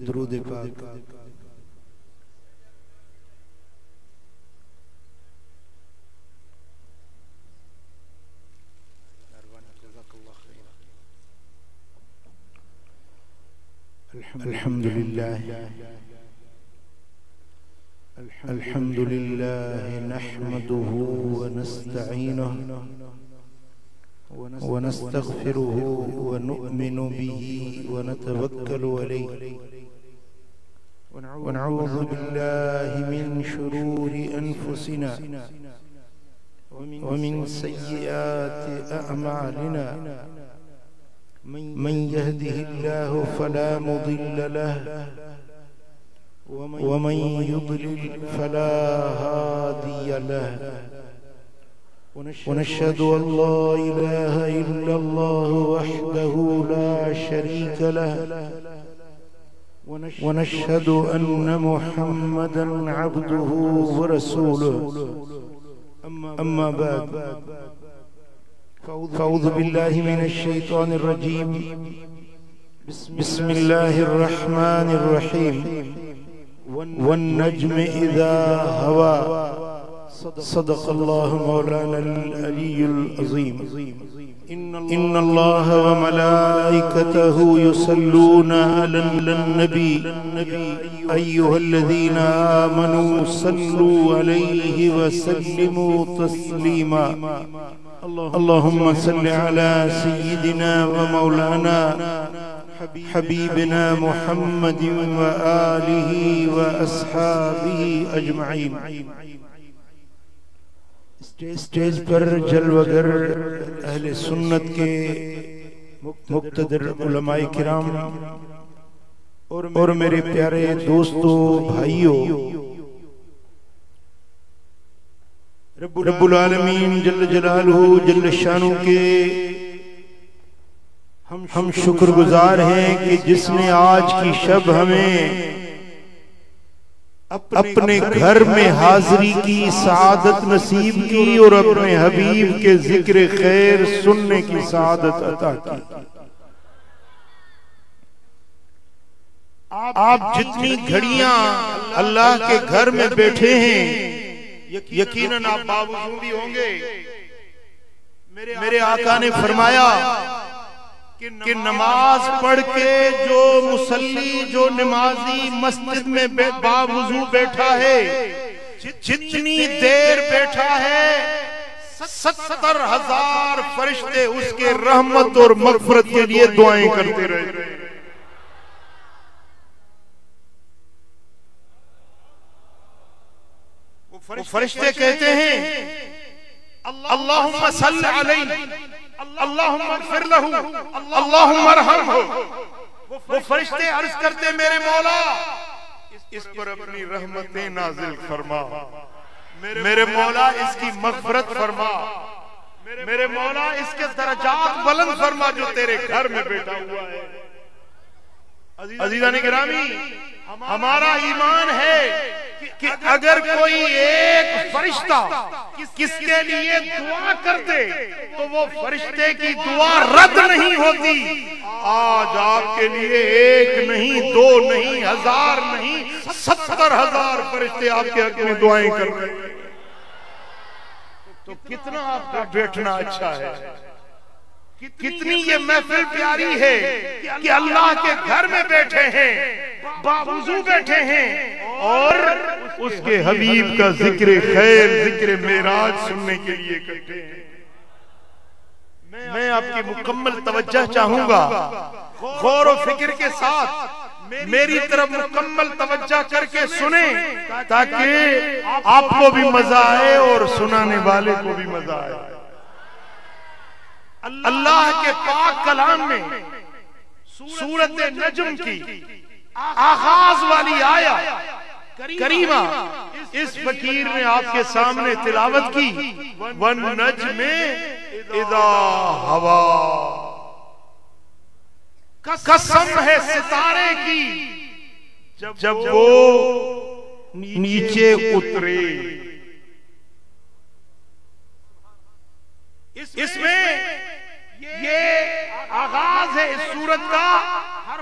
درود پاک۔ الحمد لله نحمده ونستعينه ونستغفره ونؤمن به ونتوكل عليه ونعوذ بالله من شرور أنفسنا ومن سيئات أعمالنا من يهده الله فلا مضل له ومن يضلل فلا هادي له ونشهد أن لا إله إلا الله وحده لا شريك له ونشهد أن محمدا عبده ورسوله أما بعد فأعوذ بالله من الشيطان الرجيم بسم الله الرحمن الرحيم والنجم إذا هوى صدق الله مولانا العلي العظيم إن الله وملائكته يصلون على النبي أيها الذين آمنوا صلوا عليه وسلموا تسليما اللهم صل على سيدنا ومولانا حبيبنا محمد وآله وأصحابه أجمعين۔ اسٹیج پر جلوگر اہل سنت کے مقتدر علماء کرام اور میرے پیارے دوستو بھائیوں، رب العالمین جل جلالہ جل شانہ کے ہم شکر گزار ہیں کہ جس نے آج کی شب ہمیں اپنے گھر میں حاضری کی سعادت نصیب کی اور اپنے حبیب کے ذکر خیر سننے کی سعادت عطا کی۔ آپ جتنی گھڑیاں اللہ کے گھر میں بیٹھے ہیں یقیناً آپ باوضو بھی ہوں گے۔ میرے آقا نے فرمایا کہ نماز پڑھ کے جو مصلی جو نمازی مسجد میں باوضو بیٹھا ہے، جتنی دیر بیٹھا ہے 70,000 فرشتے اس کے رحمت اور مغفرت کے لیے دعائیں کرتے رہے۔ وہ فرشتے کہتے ہیں اللہم صل علیہ، اللہم اغفر لہو، اللہم ارحمہ۔ وہ فرشتے عرض کرتے میرے مولا اس پر اپنی رحمتیں نازل فرما، میرے مولا اس کی مغفرت فرما، میرے مولا اس کے درجات بلند فرما جو تیرے گھر میں بیٹھا ہوا ہے۔ عزیزان گرامی، ہمارا ایمان ہے کہ اگر کوئی ایک فرشتہ کس کے لیے دعا کر دے تو وہ فرشتے کی دعا رد نہیں ہوتی۔ آج آپ کے لیے ایک نہیں، دو نہیں، 1000 نہیں، 70,000 فرشتے آپ کے حق میں دعائیں کر رہے ہیں۔ تو کتنا آپ کا بیٹھنا اچھا ہے، کتنی یہ محفل پیاری ہے کہ اللہ کے گھر میں بیٹھے ہیں، باوضو بیٹھے ہیں اور اس کے حبیب کا ذکر خیر، ذکر معراج سننے کے لیے کرتے ہیں۔ میں آپ کی مکمل توجہ چاہوں گا، غور و فکر کے ساتھ میری طرف مکمل توجہ کر کے سنیں تاکہ آپ کو بھی مزہ آئے اور سنانے والے کو بھی مزہ آئے۔ اللہ کے پاک کلام میں سورۃ نجم کی آغاز والی آیت کریمہ اس فقیر نے آپ کے سامنے تلاوت کی، وَالنَّجْمِ اِذَا ہَوَا۔ قسم ہے ستارے کی جب وہ نیچے اترے۔ اس میں یہ آغاز ہے اس سورت کا،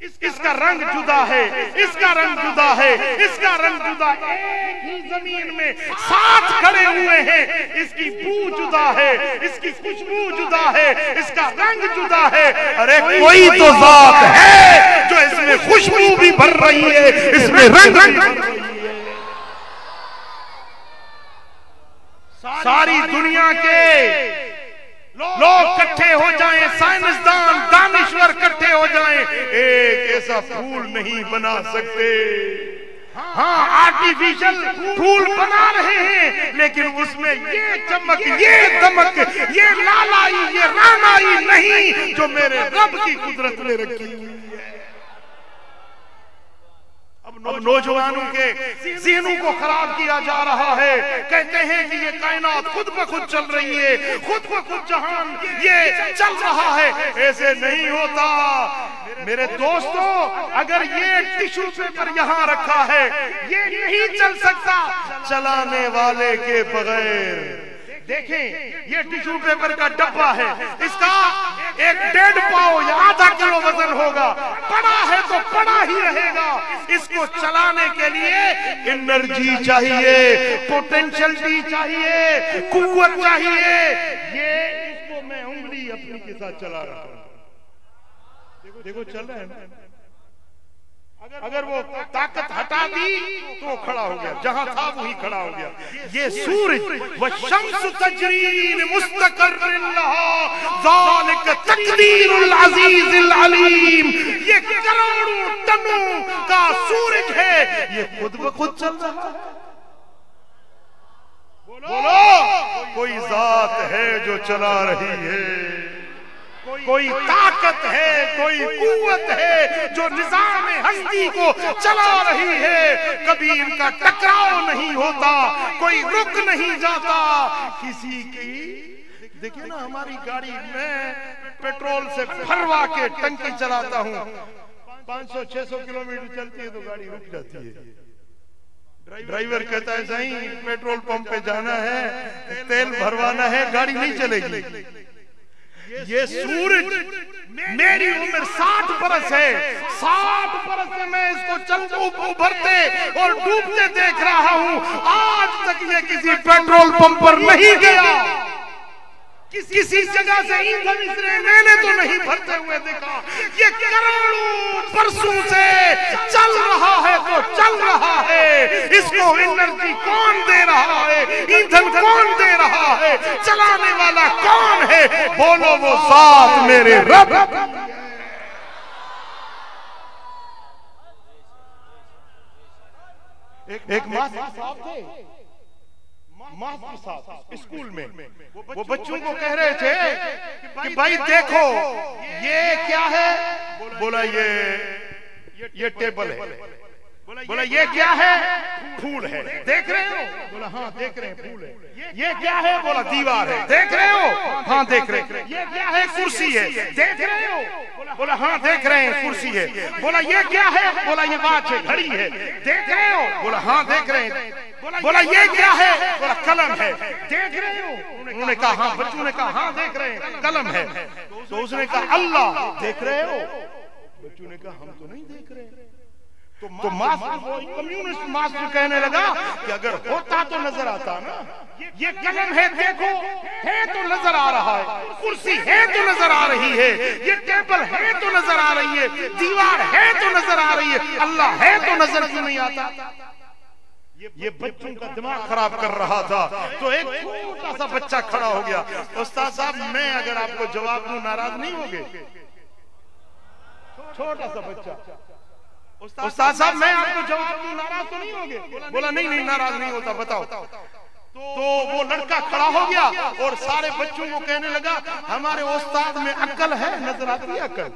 اس کا رنگ جدا ہے، اس کا رنگ جدا ہے، اس کا رنگ جدا، ایک ہی زمین میں ساتھ کھڑے ہوئے ہیں، اس کی بو جدا ہے، اس کی خوشبو جدا ہے، اس کا رنگ جدا ہے۔ ارے کوئی تو ذات ہے جو اس میں خوشبو بھی بھر رہی ہے، اس میں رنگ بھی بھر رہی ہے۔ ساری دنیا کے لوگ کٹھے ہو جائیں، سائنسدان دانشور کٹھے ہو جائیں، ایک ایسا پھول نہیں بنا سکتے۔ ہاں آرٹیفیشل پھول بنا رہے ہیں، لیکن اس میں یہ چمک، یہ دمک، یہ لالائی، یہ رانائی نہیں جو میرے رب کی قدرت نے رکھی ہوئی ہے۔ اب نوجوانوں کے ذہنوں کو خراب کیا جا رہا ہے، کہتے ہیں کہ یہ کائنات خود بخود چل رہی ہے، خود بخود جہان یہ چل رہا ہے۔ ایسے نہیں ہوتا میرے دوستو، اگر یہ ٹشو پیپر یہاں رکھا ہے، یہ نہیں چل سکتا چلانے والے کے بغیر۔ دیکھیں یہ ٹشو پیپر کا ڈبہ ہے، اس کا ایک 1.5 پاؤ یا آدھا کلو وزن ہوگا، پڑا ہے تو پڑا ہی رہے گا۔ اس کو چلانے کے لیے انرجی چاہیے، پوٹینشلٹی چاہیے، قوت چاہیے۔ یہ اس کو میں انگلی اپنی کے ساتھ چلا رہا ہوں، دیکھو چل رہا ہے نا۔ اگر وہ طاقت ہٹا دی تو وہ کھڑا ہو گیا، جہاں تھا وہی کھڑا ہو گیا۔ یہ سورج والشمس تجری لمستقر لہا ذالک تقدیر العزیز العلیم۔ یہ کروڑوں ٹنوں کا سورج ہے، یہ خود بخود چل رہا ہے۔ بولو کوئی ذات ہے جو چلا رہی ہے، کوئی طاقت ہے، کوئی قوت ہے جو نظام ہستی کو چلا رہی ہے۔ کبھی ان کا ٹکراؤ نہیں ہوتا، کوئی رک نہیں جاتا کسی کی۔ دیکھیں نا ہماری گاڑی میں پیٹرول سے بھروا کے ٹنکی چلاتا ہوں، 500-600 کلومیٹر چلتی ہے تو گاڑی رک جاتی ہے۔ ڈرائیور کہتا ہے صحیح پیٹرول پمپ پہ جانا ہے، تیل بھروانا ہے، گاڑی نہیں چلے گی۔ یہ سورج میری عمر 60 برس ہے، 60 برس سے میں اس کو چلتے ابھرتے اور ڈوبتے دیکھ رہا ہوں، آج تک یہ کسی پیٹرول پمپ پر نہیں گیا، کسی جگہ سے ایندھن اس نے تو نہیں بھرتے ہوئے دیکھا۔ یہ کروڑوں برسوں سے چل رہا ہے تو چل رہا ہے، اس کو انرجی کون دے رہا ہے، ایندھن کون دے رہا ہے، چلانے والا کون ہے؟ بولو وہ ذات میرے رب۔ ایک ماسٹر صاحب تھے، ماسٹر صاحب اسکول میں، وہ بچوں کو کہہ رہے تھے کہ بھائی دیکھو یہ کیا ہے؟ بولا یہ ٹیبل ہے۔ بولا یہ کیا ہے؟ پھول ہے۔ دیکھ رہے ہو؟ بولا ہاں دیکھ رہے ہیں پھول ہے۔ یہ کیا ہے؟ بولا دیوار ہے۔ دیکھ رہے ہو؟ ہاں دیکھ رہے ہیں۔ یہ کیا ہے؟ کرسی ہے۔ دیکھ رہے ہو؟ بولا ہاں دیکھ رہے ہیں کرسی ہے۔ بولا یہ کیا ہے؟ بولا یہ واچ ہے، گھڑی ہے۔ دیکھ رہے ہو؟ بولا ہاں دیکھ رہے ہیں۔ بولا یہ کیا ہے؟ بولا قلم ہے۔ دیکھ رہے ہو؟ انہوں نے کہا ہاں، بچوں نے کہا ہاں دیکھ رہے ہیں قلم ہے۔ تو اس نے کہا اللہ دیکھ رہے ہو؟ بچوں نے کہا ہم تو نہیں دیکھ رہے۔ تو کمیونسٹ ماسٹر کہنے لگا کہ اگر ہوتا تو نظر آتا نا، یہ قلم ہے دیکھو، ہے تو نظر آ رہا ہے، کرسی ہے تو نظر آ رہی ہے، یہ ٹیبل ہے تو نظر آ رہی ہے، دیوار ہے تو نظر آ رہی ہے، اللہ ہے تو نظر کیوں نہیں آتا؟ یہ بچوں کا دماغ خراب کر رہا تھا۔ تو ایک چھوٹا سا بچہ کھڑا ہو گیا، استاد صاحب میں اگر آپ کو جواب دوں ناراض نہیں ہوگے؟ چھوٹا سا بچہ، استاد صاحب میں آپ کو جواب دوں ناراض تو نہیں ہوگے؟ بولا نہیں ناراض نہیں ہوتا، بتاؤ۔ تو وہ لڑکا کھڑا ہو گیا اور سارے بچوں کو کہنے لگا ہمارے استاد میں عقل ہے، نظر آتی ہے عقل؟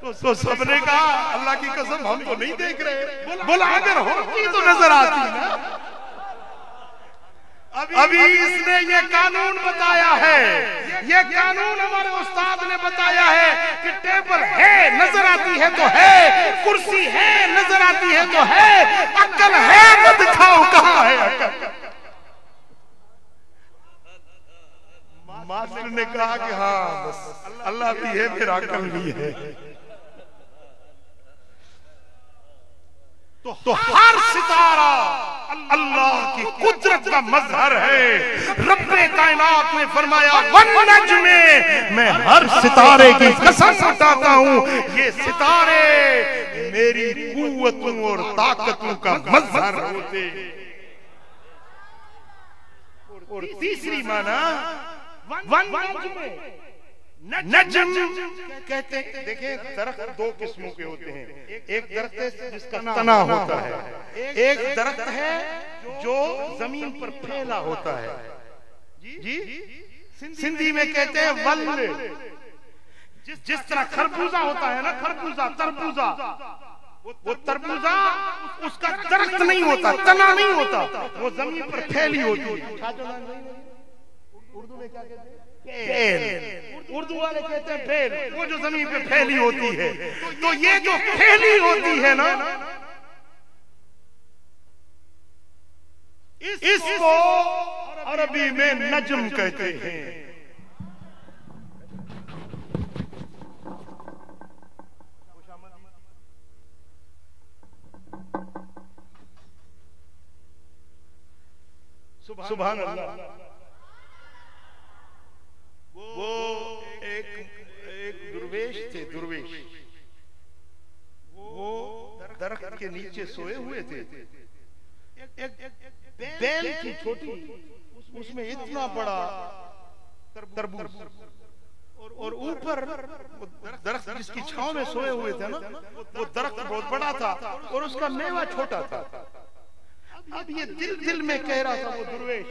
تو سب نے کہا اللہ کی قسم ہم تو نہیں دیکھ رہے۔ بولا اگر ہوتی تو نظر آتی نا۔ ابھی اس نے یہ قانون بتایا ہے، یہ قانون ہمارے استاد نے بتایا ہے کہ ٹیبل ہے نظر آتی ہے تو ہے، کرسی ہے نظر آتی ہے تو ہے، عقل ہے تو دکھاؤ کہاں ہے عقل؟ ماسٹر نے کہا کہ ہاں بس اللہ بھی ہے پھر عقل بھی ہے. تو ہر ستارہ اللہ کی قدرت کا مظہر ہے. رب کائنات نے فرمایا والنجم، میں ہر ستارے کی قسم اٹھاتا ہوں یہ ستارے میری قوتوں اور طاقتوں کا مظہر ہوتے. اور تیسری معنی نجم کہتے ہیں. دیکھیں درخت دو قسموں کے ہوتے ہیں. ایک درخت ہے جس کا تنا ہوتا ہے، ایک درخت ہے جو زمین پر پھیلا ہوتا ہے. جی سندھی میں کہتے ہیں ول. جس طرح خربوزہ ہوتا ہے نا، خربوزہ تربوزہ، وہ تربوزہ اس کا درخت نہیں ہوتا، تنا نہیں ہوتا، وہ زمین پر پھیلی ہوتی ہے. اردو میں کیا کہتے ہیں؟ پھیل. اردو والے کہتے ہیں پھیل، وہ جو زمین پہ پھیلی ہوتی ہے. تو یہ جو پھیلی ہوتی ہے نا، اس کو عربی میں نجم کہتے ہیں. سبحان اللہ. وہ ایک درویش تھے. درویش وہ درخت کے نیچے سوئے ہوئے تھے. بیل کی چھوٹی، اس میں اتنا بڑا تربوز، اور اوپر درخت جس کی چھاؤں میں سوئے ہوئے تھے نا، وہ درخت بہت بڑا تھا اور اس کا میوہ چھوٹا تھا. اب یہ دل میں کہہ رہا تھا وہ درویش،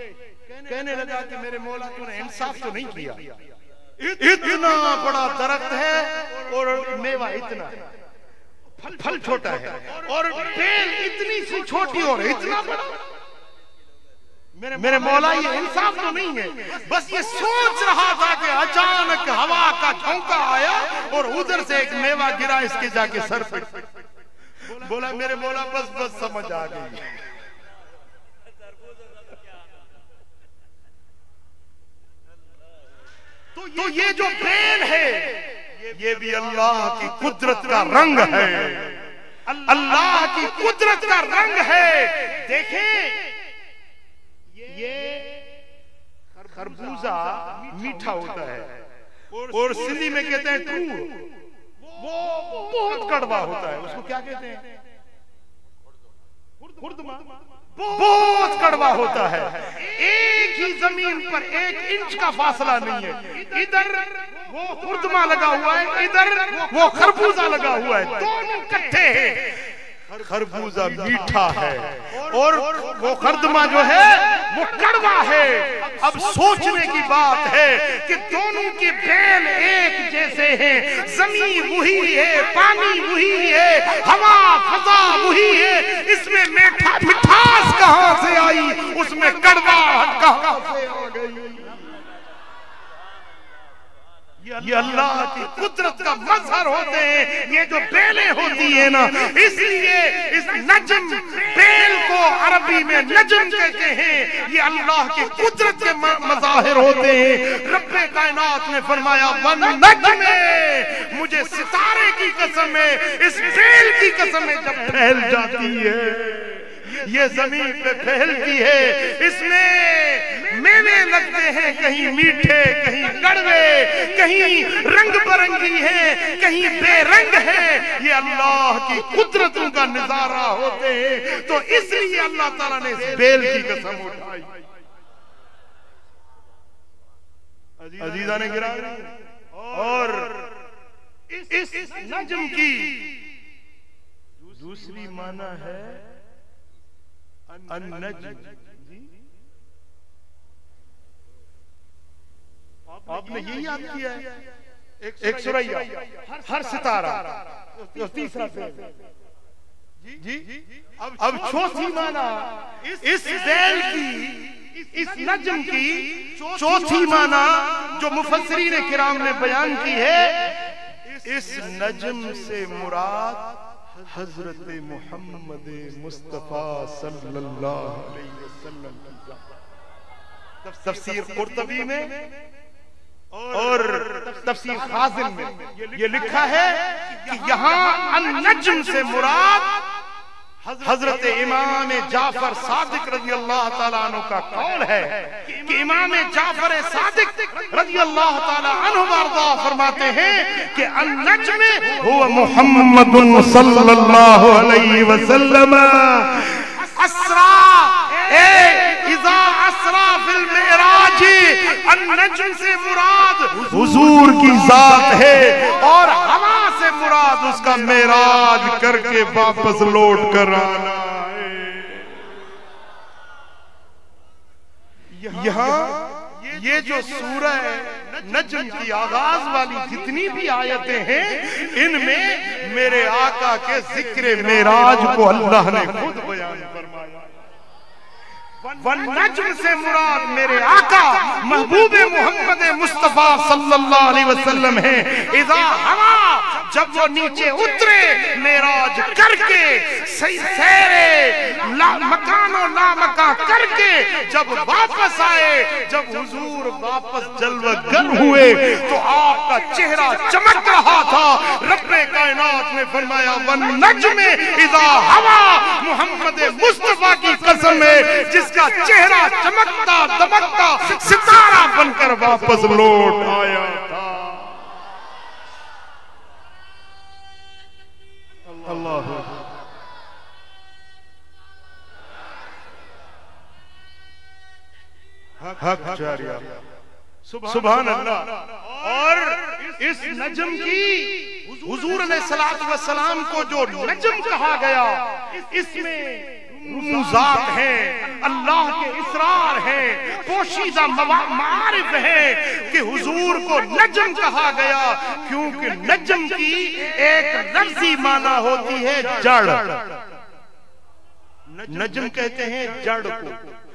کہنے لگا کہ میرے مولا تو نے انصاف تو نہیں کیا. اتنا بڑا درخت ہے اور میوہ اتنا ہے، پھل چھوٹا ہے، اور بیل اتنی سی چھوٹی اور اتنا بڑا. میرے مولا یہ انصاف تو نہیں ہے. بس یہ سوچ رہا تھا کہ اچانک ہوا کا جھونکا آیا اور ادھر سے ایک میوہ گرا اس کے جا کے سر پہ. بولا میرے مولا بس سمجھ آ گئی. تو یہ جو بیل ہے یہ بھی اللہ کی قدرت کا رنگ ہے. اللہ کی قدرت کا رنگ ہے. دیکھیں یہ خربوزہ میٹھا ہوتا ہے اور سندھی میں کہتے ہیں ٹور. وہ بہت کڑوا ہوتا ہے. اس کو کیا کہتے ہیں؟ خردما. بہت کڑوا ہوتا ہے. ایک ہی زمین پر 1 انچ کا فاصلہ نہیں ہے. ادھر وہ خردما لگا ہوا ہے، ادھر وہ خربوزہ لگا ہوا ہے، دونوں کٹھے ہیں. خربوزہ میٹھا ہے اور وہ خردما جو ہے وہ کڑوا ہے. اب سوچنے کی بات ہے کہ دونوں کے بیل ایک جیسے ہیں، زمین وہی ہے، پانی وہی ہے، ہوا فضا وہی ہے. اس میں مٹھاس کہاں سے آئی؟ اس میں کڑواہٹ کہاں سے آ گئی؟ یہ اللہ کی قدرت کا مظہر ہوتے ہیں. یہ جو بیلیں ہوتی ہیں نا، اس لیے اس نجم بیل کو عربی میں نجم کہتے ہیں. یہ اللہ کی قدرت کے مظاہر ہوتے ہیں. رب کائنات نے فرمایا والنجم، مجھے ستارے کی قسم ہے، اس بیل کی قسم ہے جب پھیل جاتی ہے، یہ زمین پہ پھیلتی ہے. اس میں میوے لگتے ہیں، کہیں میٹھے، کہیں کڑوے، کہیں رنگ برنگی ہیں، کہیں بے رنگ ہیں. یہ اللہ کی قدرتوں کا نظارہ ہوتے ہیں. تو اس لیے اللہ تعالیٰ نے اس بیل کی قسم اٹھائی. عزیزان گرامی، اور اس نجم کی دوسری معنی ہے النجم. آپ نے یہی یاد کیا ہے ایک سورہ ہر ستارہ، تیسرا جی. اب چوتھی معنی اس بیل کی، اس نجم کی چوتھی معنی جو مفسرین کرام نے بیان کی ہے، اس نجم سے مراد حضرت محمد مصطفیٰ صلی اللہ علیہ وسلم کی ذات. تفسیر قرطبی میں اور تفسیر خازن میں یہ لکھا ہے کہ یہاں النجم سے مراد حضرت امام جعفر صادق رضی اللہ تعالیٰ عنہ کا قول ہے کہ امام جعفر صادق رضی اللہ تعالیٰ عنہ وارضا فرماتے ہیں کہ النجم هو محمد صلی اللہ علیہ وسلم اسرا اذا اسرا فی المعراج. النجم سے مراد حضور کی ذات ہے اور ہوا سے مراد اس کا معراج کر کے واپس لوٹ کر آنا ہے. یہاں یہ جو سورہ نجم کی آغاز والی جتنی بھی آیتیں ہیں ان میں میرے آقا کے ذکر معراج کو اللہ نے خود بیان فرمایا. والنجم سے مراد میرے آقا محبوب محمد مصطفیٰ صلی اللہ علیہ وسلم ہیں. اذا ہوا جب وہ نیچے اترے معراج کر کے سیرے مکان و لامکان کر کے جب واپس آئے, جب حضور واپس جلوہ گر ہوئے تو آپ کا چہرہ چمک رہا تھا. رب کائنات نے فرمایا والنجم اذا ہوا, محمد مصطفیٰ کی قسم ہے جس کا چہرہ چمکتا دمکتا ستارہ بن کر واپس لوٹ آیا تھا. اللہ حق جاریہ سبحان اللہ. اور اس نجم کی حضور علیہ السلام کو جو نجم کہا گیا اس میں رموزات ہیں, اللہ کے اسرار ہیں, پوشیدہ معارف ہیں کہ حضور کو نجم کہا گیا کیونکہ نجم کی ایک لفظی معنی ہوتی ہے جڑ. نجم کہتے ہیں جڑ کو,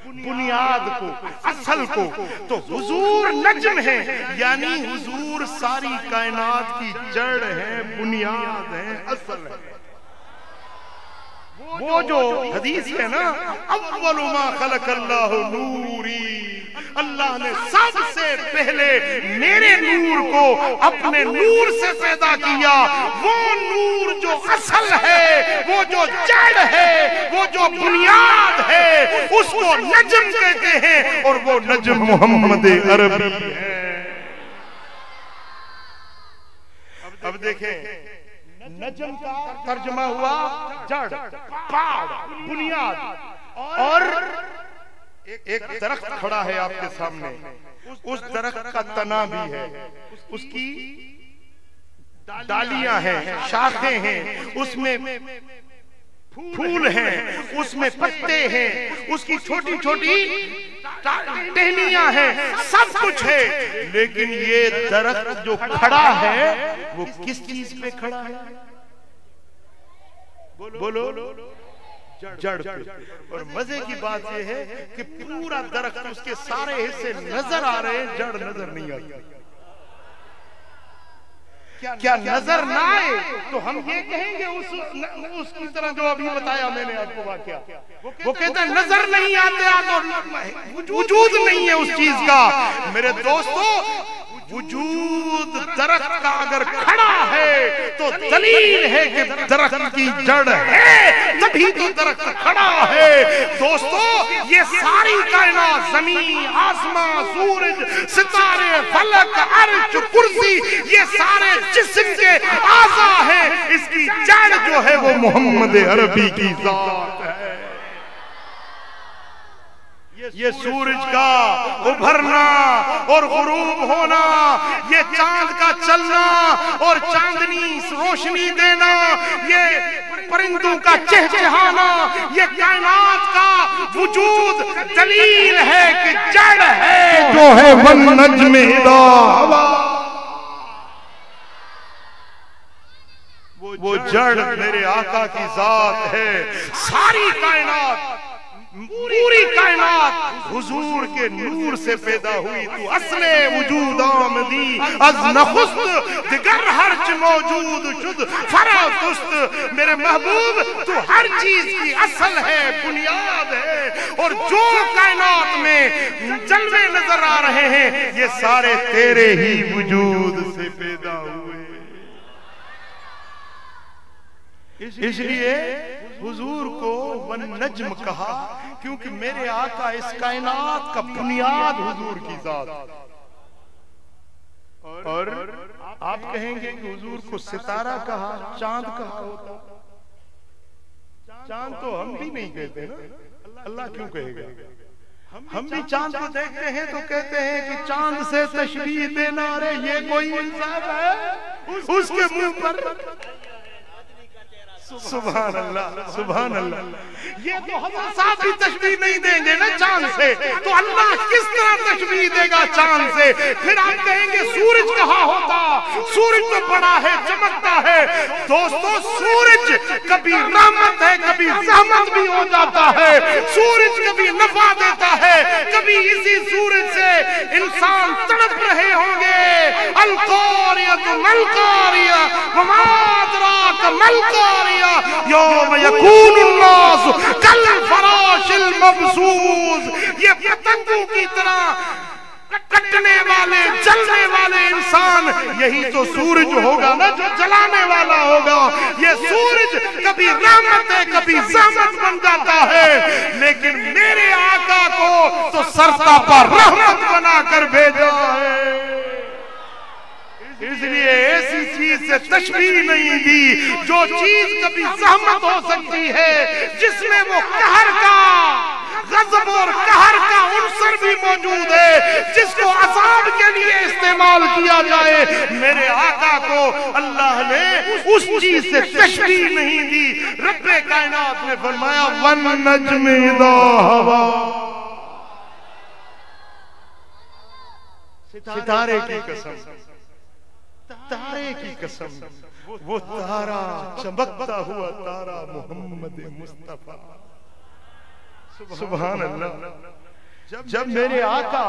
بنیاد کو, اصل کو. تو حضور نجم ہے یعنی حضور ساری کائنات کی جڑ ہے, بنیاد ہے, اصل ہے. وہ جو حدیث ہے نا اول ما خلق اللہ نوری, اللہ نے سب سے پہلے میرے نور کو اپنے نور سے پیدا کیا. وہ نور جو اصل ہے, وہ جو جڑ ہے, وہ جو بنیاد ہے, اس کو نجم کہتے ہیں اور وہ نجم محمد عربی ہے. اب دیکھیں نجم کا ترجمہ ہوا جڑ, پاڑ, بنیاد. اور ایک درخت کھڑا ہے آپ کے سامنے, اس درخت کا تنا بھی ہے, اس کی ڈالیاں ہیں, شاخیں ہیں, اس میں پھول ہیں, اس میں پتے ہیں, اس کی چھوٹی چھوٹی ٹہنیاں ہیں, سب کچھ ہے. لیکن یہ درخت جو کھڑا ہے وہ کس چیز پہ کھڑا ہے؟ بولو جڑ پہ. اور مزے کی بات یہ ہے کہ پورا درخت اس کے سارے حصے نظر آ رہے ہیں, جڑ نظر نہیں آتی. کیا نظر نہ آئے تو ہم یہ کہیں گے اس کی طرح جو ابھی بتایا میں نے آپ کو واقعہ, وہ کہتا ہے نظر نہیں آتے تو وجود نہیں ہے اس چیز کا. میرے دوستو وجود درخت کا اگر کھڑا ہے تو دلیل ہے کہ درخت کی جڑ ہے, تبھی تو درخت کھڑا ہے. دوستو یہ ساری کائنات, زمین, آسمان, سورج, ستارے, فلک, عرش, کرسی, یہ سارے جسم کے اعضاء ہیں. اس کی جڑ جو ہے وہ محمد عربی کی ذات ہے. یہ سورج کا ابھرنا اور غروب ہونا, یہ چاند کا چلنا اور چاندنی روشنی دینا, یہ پرندوں کا چہچہانا, یہ کائنات کا وجود دلیل ہے کہ جڑ ہے جو ہے والنجم اذا ہوا. وہ جڑ میرے آقا کی ذات ہے. ساری کائنات پوری کائنات حضور کے نور سے پیدا ہوئی. تو اصل وجود آمدی از نخست دیگر ہرچ موجود شد فراتست. میرے محبوب تو ہر چیز کی اصل ہے, بنیاد ہے, اور جو کائنات میں جلوے نظر آ رہے ہیں یہ سارے تیرے ہی وجود سے پیدا ہوئے. اس لیے حضور کو والنجم کہا, کیونکہ میرے آقا اس کائنات کا بنیاد حضور کی ذات. اور آپ کہیں گے کہ حضور کو ستارہ کہا, چاند کہا ہوتا. چاند تو ہم بھی نہیں کہتے نا, اللہ کیوں کہے گا؟ ہم بھی چاند کو دیکھتے ہیں تو کہتے ہیں کہ چاند سے تشبیہ دینا, ارے یہ کوئی انصاف ہے اس کے منہ پر. سبحان اللہ, سبحان اللہ. یہ تو حضرت صاحب بھی تشبیہ نہیں دیں گے نا چاند سے, تو اللہ کس طرح تشبیہ دے گا چاند سے؟ پھر آپ کہیں گے سورج کہاں ہوتا, سورج تو بڑا ہے, چمکتا ہے. دوستو سورج کبھی رحمت ہے, کبھی زحمت بھی ہو جاتا ہے. سورج کبھی نفع دیتا ہے, کبھی اسی سورج سے انسان تڑپ رہے ہوں گے. القاریۃ ملقاریہ وما ادراک ملقاریہ یوم یکون الناس کالفراش المبثوث. یہ پتنگوں کی طرح کٹنے والے, جلنے والے انسان, یہی تو سورج ہوگا نا جو جلانے والا ہوگا. یہ سورج کبھی رحمت ہے, کبھی زحمت بن جاتا ہے, لیکن میرے آقا کو تو سرتاپا رحمت بنا کر بھیجا ہے. اس لیے ایسی چیز سے تشبیہ نہیں دی جو چیز کبھی زحمت ہو سکتی ہے, جس میں وہ قہر کا, غضب اور قہر کا عنصر بھی موجود ہے, جس کو عذاب کے لیے استعمال کیا جائے. میرے آقا کو اللہ نے اس چیز سے تشبیہ نہیں دی. رب کائنات نے فرمایا وَالنَّجْمِ إِذَا هَوَىٰ. ستارے کی قسم, تارے کی قسم, وہ تارا, چمکتا ہوا تارا محمد مصطفیٰ. سبحان اللہ. جب میرے آقا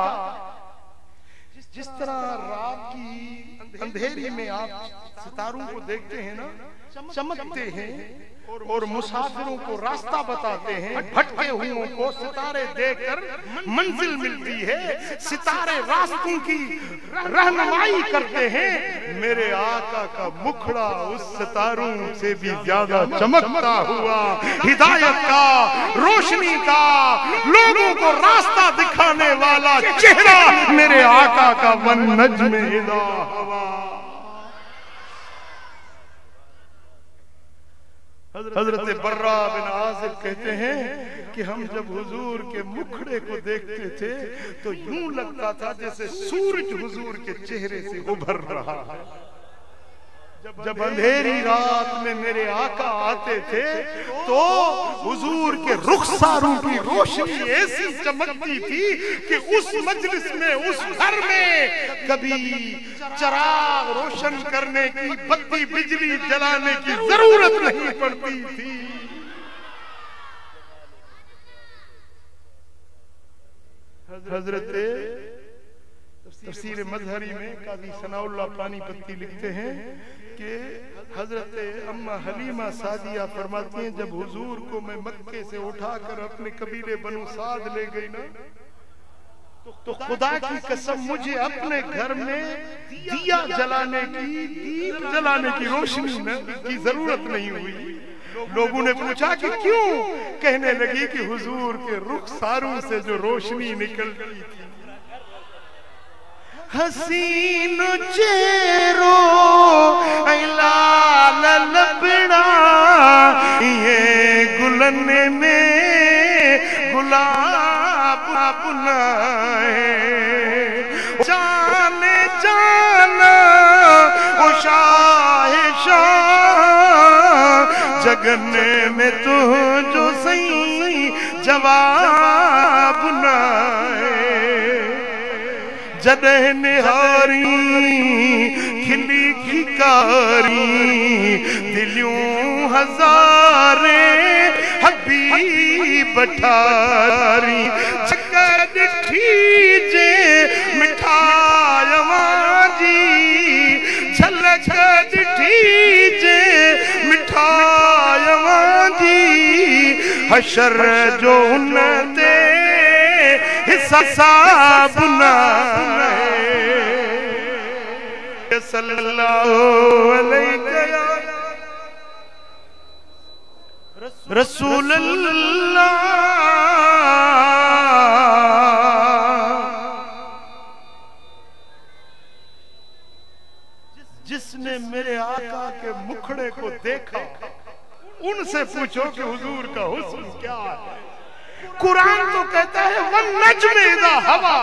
جس طرح رات کی اندھیری میں آپ ستاروں کو دیکھتے ہیں نا, چمکتے ہیں اور مسافروں کو راستہ بتاتے ہیں, بھٹکے ہوئوں کو ستارے دیکھ کر منزل ملتی ہے, ستارے راستوں کی رہنمائی کرتے ہیں. میرے آقا کا مکھڑا اس ستاروں سے بھی زیادہ چمکتا ہوا, ہدایت کا, روشنی کا, لوگوں کو راستہ دکھانے والا چہرہ میرے آقا کا. وَالنَّجْمِ إِذَا هَوَىٰ. حضرت برہ بن عازب کہتے ہیں کہ ہم جب حضور کے مکھڑے کو دیکھتے تھے تو یوں لگتا تھا جیسے سورج حضور کے چہرے سے ابھر رہا ہے. جب اندھیری رات میں میرے آقا آتے تھے تو حضور کے رخساروں کی روشنی ایسی چمکتی تھی کہ اس مجلس میں, اس گھر میں کبھی چراغ روشن کرنے کی, بتی بجلی جلانے کی ضرورت نہیں پڑتی تھی. حضرت تفسیر مظہری میں قاضی ثناء اللہ پانی پتی لکھتے ہیں کہ حضرت اماں حلیمہ سعدیہ فرماتی ہیں جب حضور کو میں مکے سے اٹھا کر اپنے قبیلے بنو سعد لے گئی نا, تو خدا کی قسم مجھے اپنے گھر میں دیا جلانے کی, دیپ جلانے کی روشنی کی ضرورت نہیں ہوئی. لوگوں نے پوچھا کہ کیوں؟ کہنے لگی کہ حضور کے رخساروں سے جو روشنی نکلتی تھی. حسین چہرو لال لبڑا, یہ گلن میں گلاب بنائے, جان جانا او شاہ شاہ, جگنے میں تو جو سی جواب نائے. جدہ نہاری کھلی کھکاری, دلیوں ہزارے حبیب بٹھاری چکر ڈٹھی مٹھائیاں جی جھلک ڈٹھی مٹھائیاں جی حشر جو انتے حصہ صاحب نائے صلی اللہ علیہ رسول اللہ جس نے میرے آقا کے مکھڑے کو دیکھا ان سے پوچھو کہ حضور کا حسن کیا ہے. قرآن تو کہتا ہے وَالنَّجْمِ اِذَا هَوَى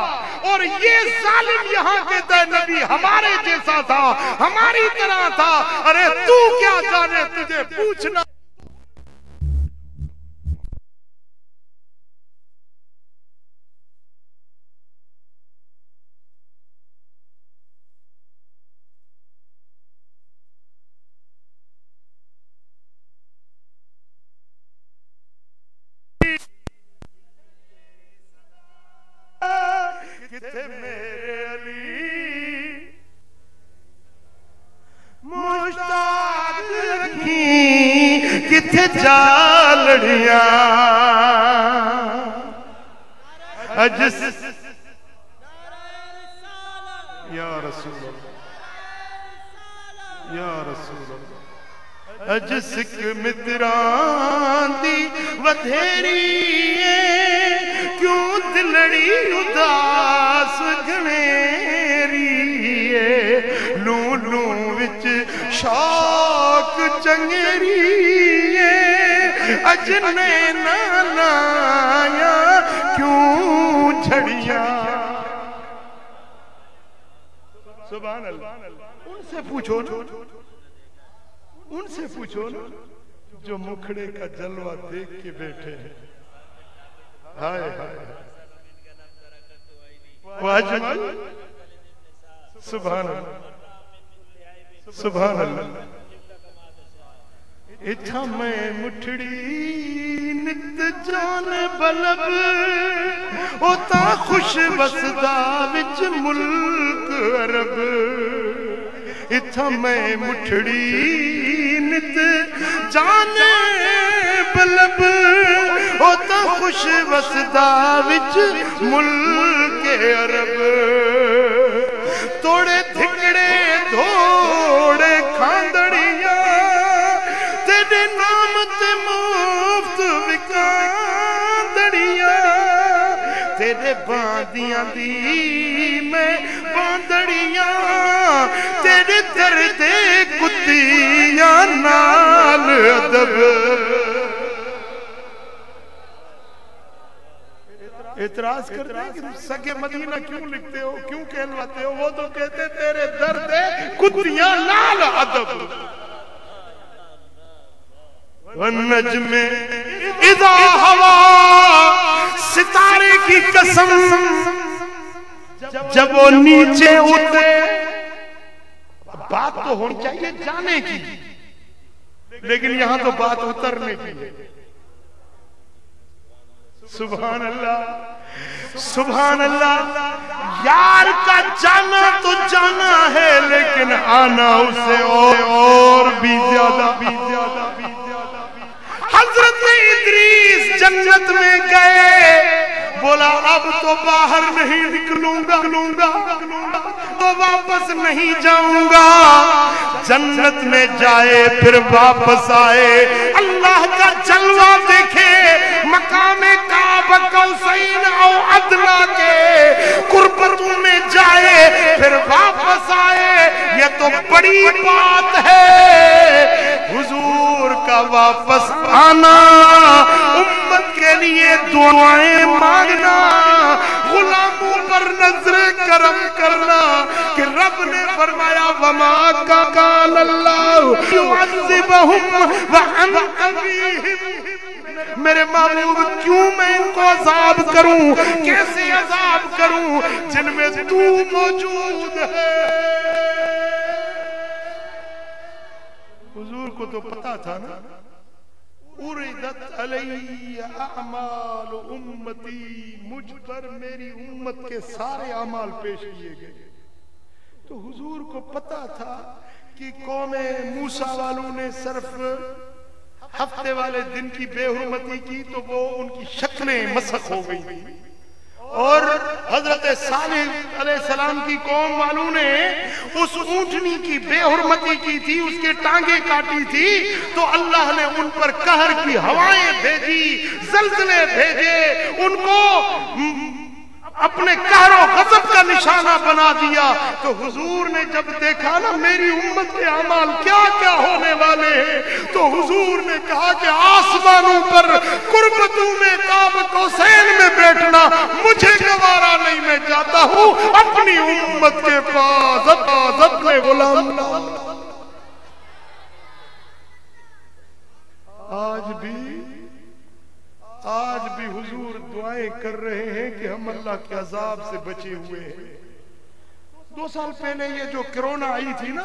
اور یہ ظالم یہاں کہتا ہے نبی ہمارے جیسا تھا ہماری طرح تھا. ارے تو کیا جانے تجھے پوچھنا کتے میرے علی مشتاق رکھی کتے جالڑیاں اجس یا رسول اللہ یا رسول اللہ اجس متران دی ودھیری کیوں دلڑی اداس گھنیری لوں لوں وچ شوق چنگری اجنے نالایا کیوں جھڑیاں. سبحان اللہ. ان سے پوچھو نا ان سے پوچھو نا جو مکھڑے کا جلوہ دیکھ کے بیٹھے ہیں. ہائے ہائے واجمل سبحان اللہ سبحان اللہ. اتھا میں مٹھڑی نت جان بلب اوتا خوش بسدا وچ ملک عرب. اتھا میں مٹھڑی نت جان بلب اوتا خوش وسدا وچ ملک عرب. توڑے دھکڑے دھوڑے کھاندڑیاں تیرے نام تے مفت وکاندڑیاں تیرے باندیاں دی میں باندڑیاں تیرے درد کتیاں نال ادب. اعتراض کرتے ہیں کہ سگے مدینہ کیوں لکھتے ہو کیوں کہلواتے ہو. وہ تو کہتے تیرے درد کتیاں نال ادب. والنجم اذا ہوا ستارے کی قسم جب وہ نیچے اترے. بات تو ہونی چاہیے جانے کی لیکن یہاں تو بات اترنے کی ہے. سبحان اللہ سبحان اللہ. یار کا جانا تو جانا ہے لیکن آنا اسے اور بھی زیادہ. حضرت ادریس جنت میں گئے بولا اب تو باہر نہیں نکلوں گا تو واپس نہیں جاؤں گا. جنت میں جائے پھر واپس آئے اللہ کا جلوہ دیکھے مقام کعبہ قوسین او ادنیٰ کے قربتوں میں جائے پھر واپس آئے. یہ تو بڑی بات ہے حضور کا واپس آنا امت کے لیے دعائیں مانگنا غلاموں پر نظر کرم کرنا کہ رب نے فرمایا وما کان اللہ يعذبهم وانت فیہم. میرے محبوب کیوں میں ان کو عذاب کروں کیسے عذاب کروں جن میں تو موجود ہے. حضور کو تو پتا تھا نا اردت علی اعمال امتی، مجھ پر میری امت کے سارے اعمال پیش کیے گئے. تو حضور کو پتا تھا کہ قوم موسیٰ والوں نے صرف ہفتے والے دن کی بے حرمتی کی تو وہ ان کی شکلیں مسخ ہو گئی تھی، اور حضرت صالح علیہ السلام کی قوم والوں نے اس اونٹنی کی بے حرمتی کی تھی، اس کے ٹانگیں کاٹی تھی، تو اللہ نے ان پر قہر کی ہوائیں بھیجی، زلزلے بھیجے، ان کو اپنے قہر و غضب کا نشانہ بنا دیا. تو حضور نے جب دیکھا نا میری امت کے اعمال کیا کیا ہونے والے ہیں، تو حضور نے کہا کہ آسمانوں پر قربتوں میں قاب قوسین میں بیٹھنا مجھے گوارا نہیں، میں جاتا ہوں اپنی امت کے پاس اپنے غلام. آج بھی حضور دعائیں کر رہے ہیں کہ ہم اللہ کے عذاب سے بچے ہوئے ہیں. 2 سال پہلے یہ جو کرونا آئی تھی نا،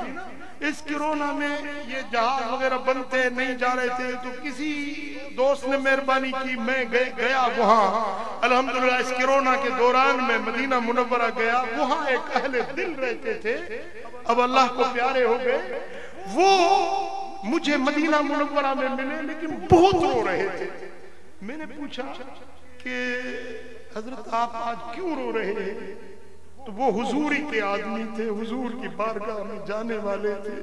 اس کرونا میں یہ جہاز وغیرہ بنتے نہیں جا رہے تھے، تو کسی دوست نے مہربانی کی، میں گیا وہاں. الحمدللہ اس کرونا کے دوران میں مدینہ منورہ گیا، وہاں ایک اہل دل رہتے تھے، اب اللہ کو پیارے ہو گئے. وہ مجھے مدینہ منورہ میں ملے لیکن بہت رو رہے تھے. میں نے پوچھا کہ حضرت آپ آج کیوں رو رہے ہیں؟ تو وہ حضوری کے آدمی تھے، حضور کی بارگاہ میں جانے والے تھے.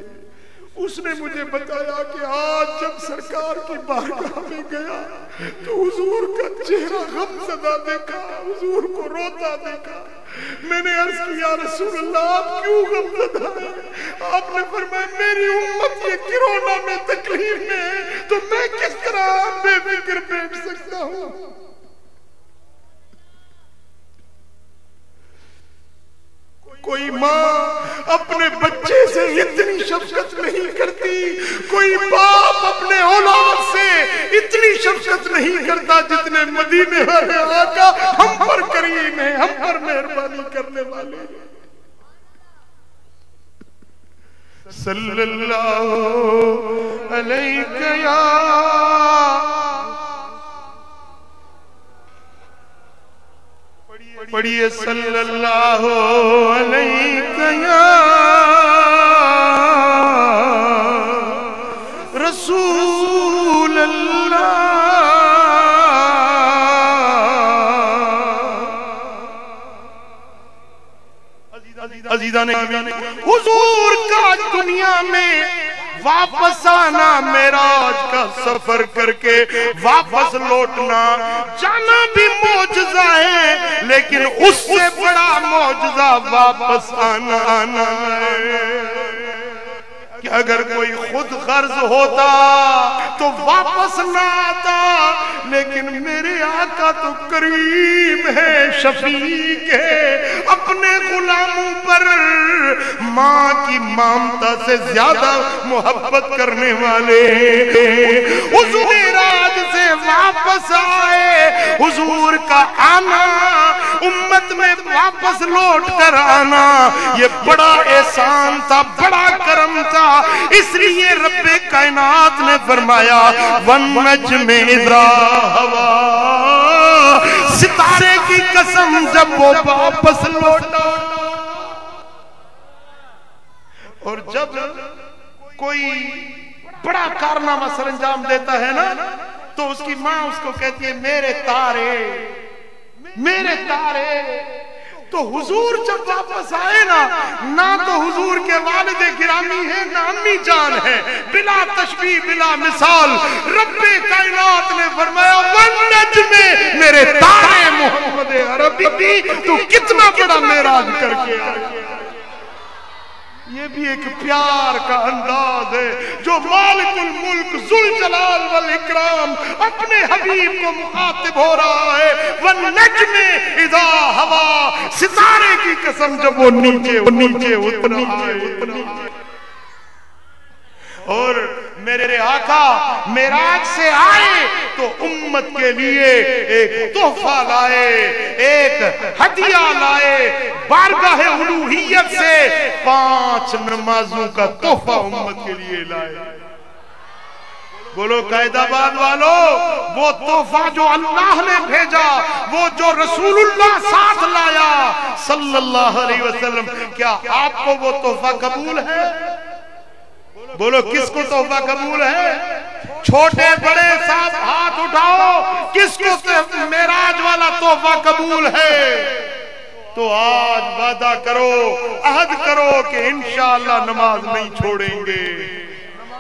اس نے مجھے بتایا کہ آج جب سرکار کی بارگاہ میں گیا تو حضور کا چہرہ غم زدہ دیکھا، حضور کو روتا دیکھا. میں نے عرض کیا یا رسول اللہ آپ کیوں غم زدہ ہیں؟ آپ نے فرمایا میری امت یہ کرونا میں تکلیف میں ہے تو میں کس طرح بے فکر بیٹھ سکتا ہوں؟ کوئی ماں اپنے بچے سے اتنی شفقت نہیں کرتی، کوئی باپ اپنے اولاد سے اتنی شفقت نہیں کرتا جتنے مدینے والے آقا ہم پر کریم ہیں، ہم پر مہربانی کرنے والے ہیں. صلی اللہ علیہ یا پڑھیے صلی اللہ علیہ یا رسول اللہ. عزیزان حضور کا دنیا میں واپس آنا، معراج کا سفر کر کے واپس لوٹنا، جانا بھی معجزہ ہے لیکن اس سے بڑا معجزہ واپس آنا ہے. کہ اگر کوئی خود غرض ہوتا تو واپس نہ آتا، لیکن میرے آقا تو کریم ہے، شفیق ہے، اپنے غلاموں پر ماں کی ممتا سے زیادہ محبت کرنے والے ہیں. حضور راج سے واپس آئے، حضور کا آنا، امت میں واپس لوٹ کر آنا، یہ بڑا احسان تھا، بڑا کرم تھا. اس لیے رب کائنات نے فرمایا وَالنَّجْمِ إِذَا هَوَىٰ، ستارے کی قسم جب وہ واپس لوٹا. اور جب کوئی بڑا کارنامہ سر انجام دیتا ہے نا تو اس کی ماں اس کو کہتی ہے میرے تارے، میرے تارے. تو حضور جب واپس آئے نہ تو حضور کے والد گرامی ہیں نہ امی جان ہے، بلا تشبیہ بلا مثال. رب کائنات نے فرمایا وَالنَّجْمِ، میرے تارے محمد عربی تو کتنا بڑا معراج کر کے آئے. یہ بھی ایک پیار کا انداز ہے جو مالک الملک ذوالجلال والاکرام اپنے حبیب کو مخاطب ہو رہا ہے. وَالنَّجْمِ إِذَا هَوَىٰ، ستارے کی قسم جب وہ نیچے اتنا. اور میرے آقا معراج سے آئے تو امت کے لیے ایک تحفہ لائے، ایک ہدیہ لائے. بارگاہ الوہیت سے 5 نمازوں کا تحفہ امت کے لیے لائے. بولو قائدآباد والو، وہ تحفہ جو اللہ نے بھیجا، وہ جو رسول اللہ ساتھ لایا صلی اللہ علیہ وسلم، کیا آپ کو وہ تحفہ قبول ہے؟ بولو کس کو تحفہ قبول ہے؟ چھوٹے بڑے سب ہاتھ اٹھاؤ، کس کو معراج والا تحفہ قبول ہے؟ تو آج وعدہ کرو، عہد کرو کہ انشاءاللہ نماز نہیں چھوڑیں گے،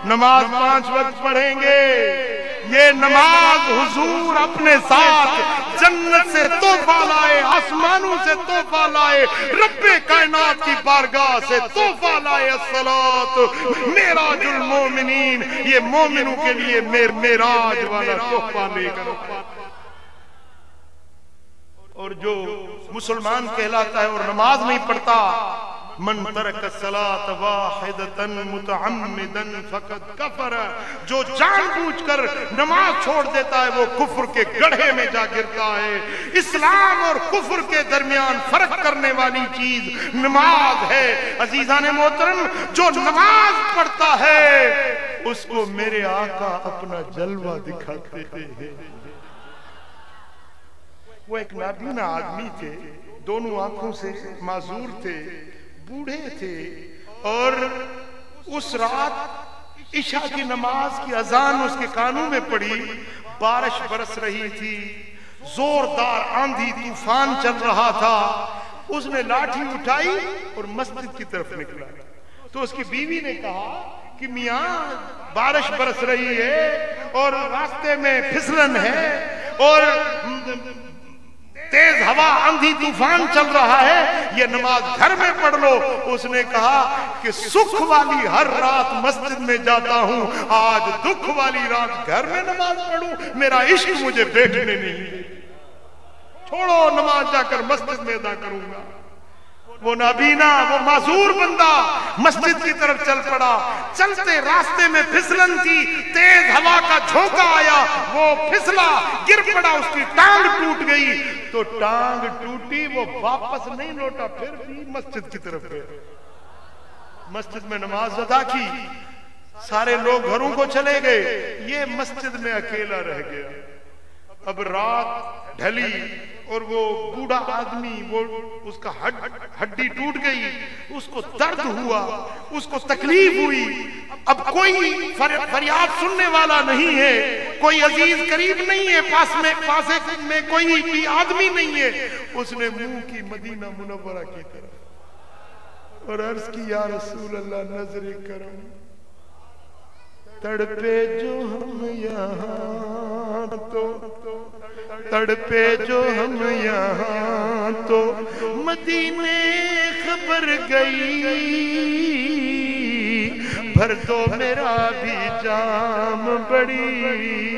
نماز 5 وقت پڑھیں گے۔ یہ نماز حضور اپنے ساتھ جنت سے تحفہ لائے، آسمانوں سے تحفہ لائے، رب کائنات کی بارگاہ سے تحفہ لائے۔ الصلاۃ معراج المومنین، یہ مومنوں کے لیے معراج والا تحفہ لے کر، اور جو مسلمان کہلاتا ہے اور نماز نہیں پڑھتا، من ترک الصلاۃ واحدۃ متعمدا فقد کفر، جو جان بوجھ کر نماز چھوڑ دیتا ہے وہ کفر کے گڑھے میں جا گرتا ہے۔ اسلام اور کفر کے درمیان فرق کرنے والی چیز نماز ہے۔ عزیزان محترم، جو نماز پڑھتا ہے اس کو میرے آقا اپنا جلوہ دکھاتے ہیں۔ وہ ایک نابینا آدمی تھے، دونوں آنکھوں سے معذور تھے، بوڑھے تھے، اور اس رات عشاء کی نماز کی اذان اس کے کانوں میں پڑی، بارش برس رہی تھی، زوردار آندھی طوفان چل رہا تھا۔ اس نے لاٹھی اٹھائی اور مسجد کی طرف نکلا، تو اس کی بیوی نے کہا کہ میاں بارش برس رہی ہے اور راستے میں پھسلن ہے اور تیز ہوا آندھی طوفان چل رہا ہے، یہ نماز گھر میں پڑھ لو۔ اس نے کہا کہ سکھ والی ہر رات مسجد میں جاتا ہوں، آج دکھ والی رات گھر میں نماز پڑھوں، میرا عشق مجھے بیٹھنے نہیں، چھوڑو نماز جا کر مسجد میں ادا کروں گا۔ وہ نابینا، وہ معذور بندہ مسجد کی طرف چل پڑا۔ چلتے راستے میں پھسلن تھی، تیز ہوا کا جھونکا آیا، وہ پھسلا، گر پڑا، اس کی ٹانگ ٹوٹ گئی۔ تو ٹانگ ٹوٹی، وہ واپس نہیں لوٹا، پھر بھی مسجد کی طرف گیا، مسجد میں نماز ادا کی۔ سارے لوگ گھروں کو چلے گئے، یہ مسجد میں اکیلا رہ گیا۔ اب رات ڈھلی اور وہ بوڑھا آدمی، وہ اس کا ہڈی ٹوٹ گئی، اس کو درد ہوا، اس کو تکلیف ہوئی۔ اب کوئی فریاد سننے والا نہیں ہے، کوئی عزیز قریب نہیں ہے، پاسے میں کوئی بھی آدمی نہیں ہے۔ اس نے منہ کی مدینہ منورہ کی طرف اور عرض کی، یا رسول اللہ نظر کرم، تڑپے جو ہم یہاں تو، تڑپے جو ہم یہاں تو، مدینے خبر گئی، بھر دو میرا بھی جام، بڑی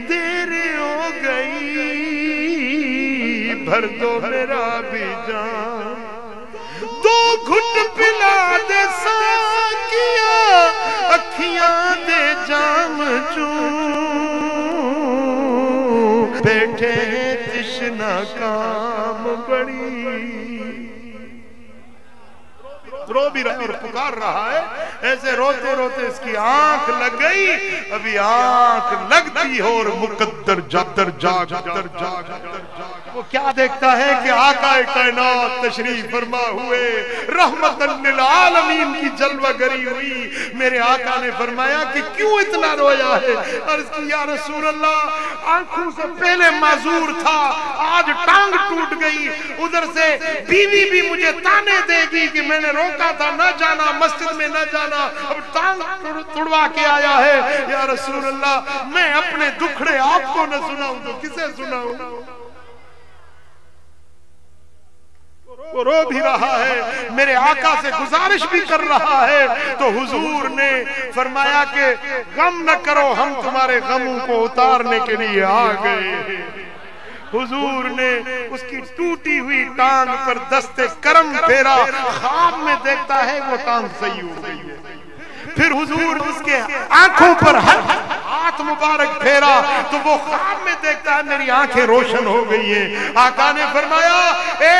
دیر ہو گئی، بھر دو میرا بھی جام، دو گھٹ پلا دے ساکیا، اکھیاں دے جام چون، بیٹھے ہیں تشنا کام، بڑی رو بھی رہا ہے اور پکار رہا ہے۔ ایسے روتے روتے اس کی آنکھ لگ گئی، ابھی آنکھ لگتی ہو اور مقدر جاگ وہ کیا دیکھتا ہے کہ آقا کائنات تشریف فرما ہوئے، رحمت للعالمین کی جلوہ گری ہوئی۔ میرے آقا نے فرمایا کہ کیوں اتنا رویا ہے؟ عرض کی، یا رسول اللہ آنکھوں سے پہلے معذور تھا، آج ٹانگ ٹوٹ گئی، ادھر سے بیوی بھی مجھے تانے دے گی کہ میں نے روکا تھا نہ جانا، مسجد میں نہ جانا، اب ٹانگ توڑوا کے آیا ہے۔ یا رسول اللہ میں اپنے دکھڑے آپ کو نہ سناؤں تو کسے سناؤں؟ وہ رو بھی رہا ہے، میرے آقا سے گزارش بھی کر رہا ہے۔ تو حضور نے فرمایا کہ غم نہ کرو، ہم تمہارے غموں کو اتارنے کے لیے آ گئے۔ حضور نے اس کی ٹوٹی ہوئی ٹانگ پر دست کرم پھیرا، خواب میں دیکھتا ہے وہ ٹانگ صحیح ہو گئی ہے۔ پھر حضور اس کے آنکھوں پر ہاتھ مبارک پھیرا تو وہ خواب میں دیکھتا ہے میری آنکھیں روشن ہو گئی ہیں۔ آقا نے فرمایا، اے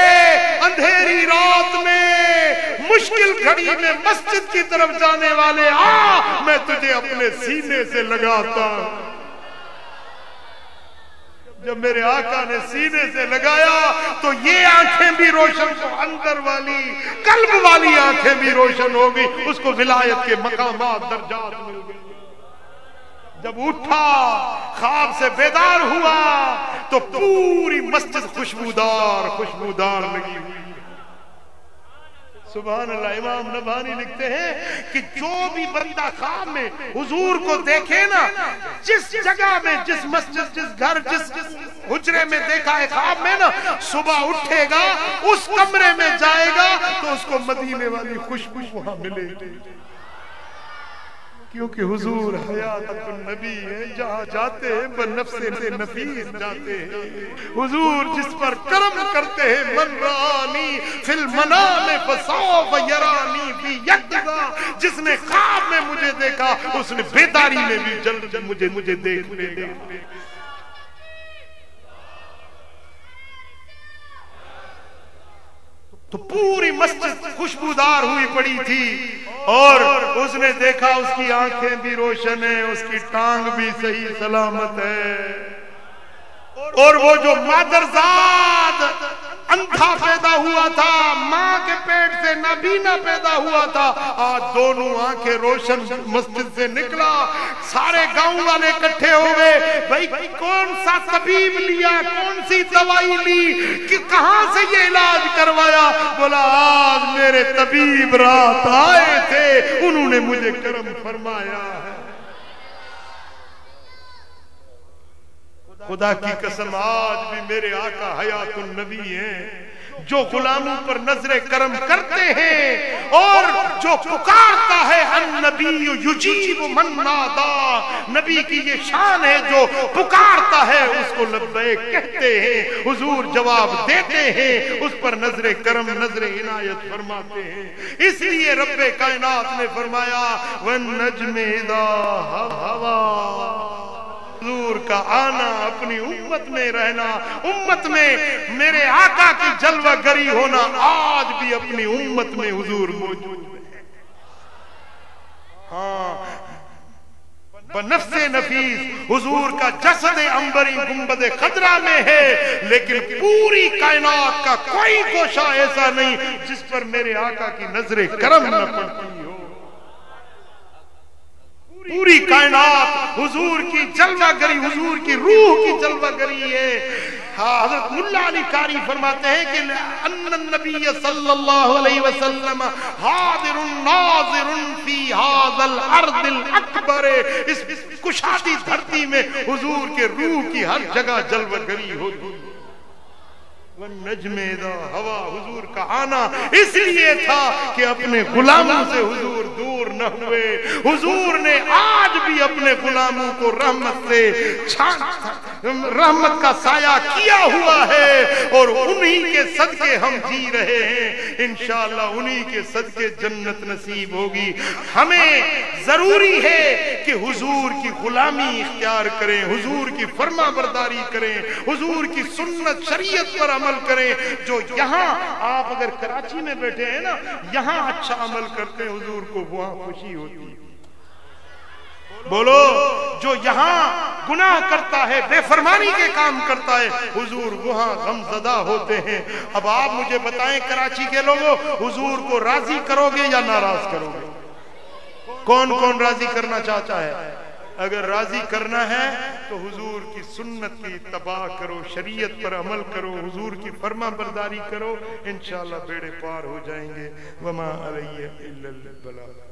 اندھیری رات میں مشکل گھڑی میں مسجد کی طرف جانے والے آ، میں تجھے اپنے سینے سے لگاتا ہوں۔ جب میرے آقا نے سینے سے لگایا تو یہ آنکھیں بھی روشن، تو اندر والی قلب والی آنکھیں بھی روشن ہو گئی، اس کو ولایت کے مقامات درجات مل گئے۔ جب اٹھا خواب سے بیدار ہوا تو پوری مسجد خوشبودار لگی ہوئی۔ سبحان اللہ۔ امام نبھانی لکھتے ہیں کہ جو بھی بندہ خواب میں حضور کو دیکھے نا، جس جگہ میں، جس مسجد، جس گھر، جس حجرے میں دیکھا ہے خواب میں نا، صبح اٹھے گا اس کمرے میں جائے گا تو اس کو مدینے والی خوشبو وہاں ملے گی، کیونکہ حضور حیات النبی ہے، جہاں جاتے ہیں بنفس نفیس جاتے ہیں۔ حضور جس پر کرم کرتے ہیں، من رانی فی المنام فسوف یرانی فی یقظہ، جس نے خواب میں مجھے دیکھا اس نے بیداری میں بھی جلد مجھے دیکھنے دے۔ تو پوری مسجد خوشبودار ہوئی پڑی تھی، اور اس نے دیکھا اس کی آنکھیں بھی روشن ہیں، اس کی ٹانگ بھی صحیح سلامت ہے، اور وہ جو مادرزاد اندھا پیدا ہوا تھا، ماں کے پیٹ سے نابینا پیدا ہوا تھا، آج دونوں آنکھیں روشن مسجد سے نکلا۔ سارے گاؤں والے اکٹھے ہو گئے، بھائی کون سا طبیب لیا، کون سی دوائی لی، کہ کہاں سے یہ علاج کروایا؟ بولا آج میرے طبیب رات آئے تھے، انہوں نے مجھے کرم فرمایا ہے۔ خدا کی قسم آج بھی میرے آقا حیات النبی ہیں، جو غلاموں پر نظر کرم کرتے ہیں، اور جو پکارتا ہے النبی یجیب من نادا، نبی کی یہ شان ہے جو پکارتا ہے اس کو لبیک کہتے ہیں، حضور جواب دیتے ہیں، اس پر نظر کرم، نظر عنایت فرماتے ہیں۔ اس لیے رب کائنات نے فرمایا والنجم اذا ہوا، حضور کا آنا، اپنی امت میں رہنا، امت میں میرے آقا کی جلوہ گری ہونا، آج بھی اپنی امت میں حضور موجود ہے۔ ہاں، بنفس نفیس حضور کا جسد عنبری گنبد خضرا میں ہے، لیکن پوری کائنات کا کوئی گوشہ ایسا نہیں جس پر میرے آقا کی نظر کرم نہ پڑتی ہو۔ پوری کائنات حضور کی جلوہ گری، حضور کی روح کی جلوہ گری ہے۔ حضرت ملا علی قاری فرماتے ہیں کہ ان النبی صلی اللہ علیہ وسلم حاضر ناظر فی ھذا الارض الاکبر، اس کشادی دھرتی میں حضور کے روح کی ہر جگہ جلوہ گری ہوتی۔ والنجم اذا ہوا، حضور کا آنا اس لیے تھا کہ اپنے غلاموں سے حضور دور نہ ہوئے۔ حضور نے آج بھی اپنے غلاموں کو رحمت سے رحمت کا سایہ کیا ہوا ہے، اور انہی کے صدقے ہم جی رہے ہیں۔ انشاءاللہ انہی کے صدقے جنت نصیب ہوگی۔ ہمیں ضروری ہے کہ حضور کی غلامی اختیار کریں، حضور کی فرما برداری کریں، حضور کی سنت شریعت پر عمل کریں۔ جو یہاں آپ اگر کراچی میں بیٹھے ہیں نا، یہاں اچھا عمل کرتے ہیں، حضور کو وہاں خوشی ہوتی ہے۔ بولو، جو یہاں گناہ کرتا ہے، بے فرمانی کے کام کرتا ہے، حضور وہاں غمزدہ ہوتے ہیں۔ اب آپ مجھے بتائیں کراچی کے لوگوں، حضور کو راضی کرو گے یا ناراض کرو گے؟ کون کون راضی کرنا چاہتا ہے؟ اگر راضی کرنا ہے تو حضور کی سنت کی اتباع کرو، شریعت پر عمل کرو، حضور کی فرما برداری کرو، انشاءاللہ بیڑے پار ہو جائیں گے۔ وما علیہ الا البلاغ۔